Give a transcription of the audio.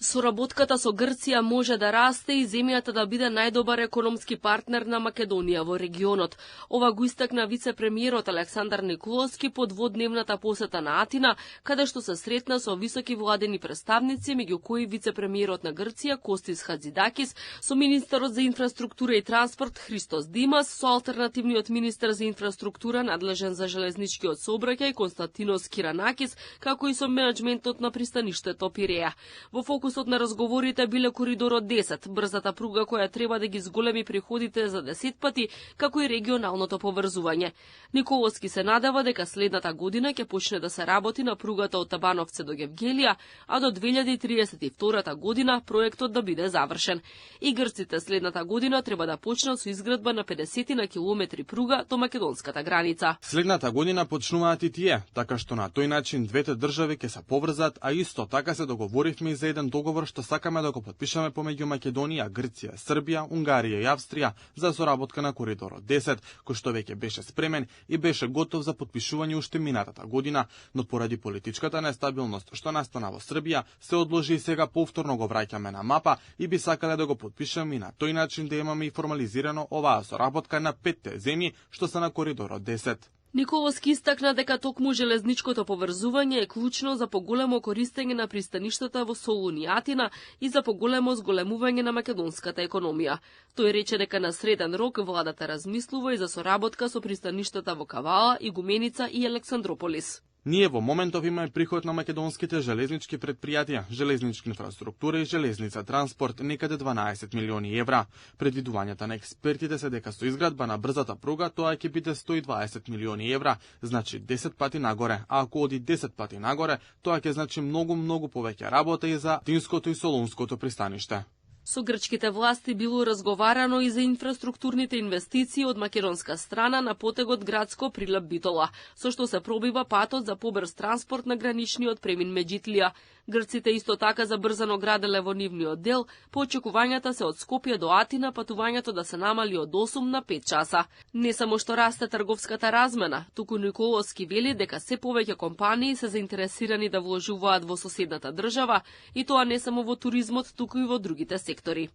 Соработката со Грција може да расте и земјата да биде најдобар економски партнер на Македонија во регионот. Ова го истакна вице-премиерот Александар Николовски по дводневната посета на Атина, каде што се сретна со високи владени представници, меѓу кои вице-премиерот на Грција Костис Хадзидакис, со министерот за инфраструктура и транспорт Христос Димас, со алтернативниот министер за инфраструктура надлежен за железничкиот сообраќај Константинос Киранакис, како и со менаџментот на пристаништето Пиреја. Во фокусот на разговорите биле коридорот 10, брзата пруга која треба да ги зголеми приходите за 10 пати, како и регионалното поврзување. Николовски се надева дека следната година ќе почне да се работи на пругата од Табановце до Гевгелија, а до 2032 година проектот да биде завршен. И грците следната година треба да почнат со изградба на 50 на километри пруга до македонската граница. Следната година почнуваат и тие, така што на тој начин двете држави ќе се поврзат, а исто така се договоривме и за еден договор што сакаме да го потпишеме помеѓу Македонија, Грција, Србија, Унгарија и Австрија за соработка на коридорот 10, кој што веќе беше спремен и беше готов за потпишување уште минатата година, но поради политичката нестабилност што настана во Србија, се одложи и сега повторно го враќаме на мапа и би сакале да го потпишеме и на тој начин да имаме и формализирано оваа соработка на 5 земји што се на коридорот 10. Николовски истакна дека токму железничкото поврзување е клучно за поголемо користење на пристаништата во Солун и Атина и за поголемо зголемување на македонската економија. Тој рече дека на среден рок владата размислува и за соработка со пристаништата во Кавала, Игуменица и Александрополис. Ние во моментов имаме приход на македонските железнички предпријатија, железничка инфраструктура и железница транспорт некаде 12 милиони евра. Предвидувањата на експертите се дека со изградба на брзата пруга тоа ќе биде 120 милиони евра, значи 10 пати нагоре, а ако оди 10 пати нагоре, тоа ќе значи многу повеќе работа и за Атинското и Солунското пристаниште. Со грчките власти било разговарано и за инфраструктурните инвестиции од македонска страна на потегот градско Прилеп Битола, со што се пробива патот за побрз транспорт на граничниот премин Меджитлија. Грците исто така забрзано граделе во нивниот дел, по очекувањата се од Скопје до Атина патувањето да се намали од 8 на 5 часа. Не само што расте трговската размена, туку Николовски вели дека се повеќе компании се заинтересирани да вложуваат во соседната држава, и тоа не само во туризмот, туку и во другите сектори.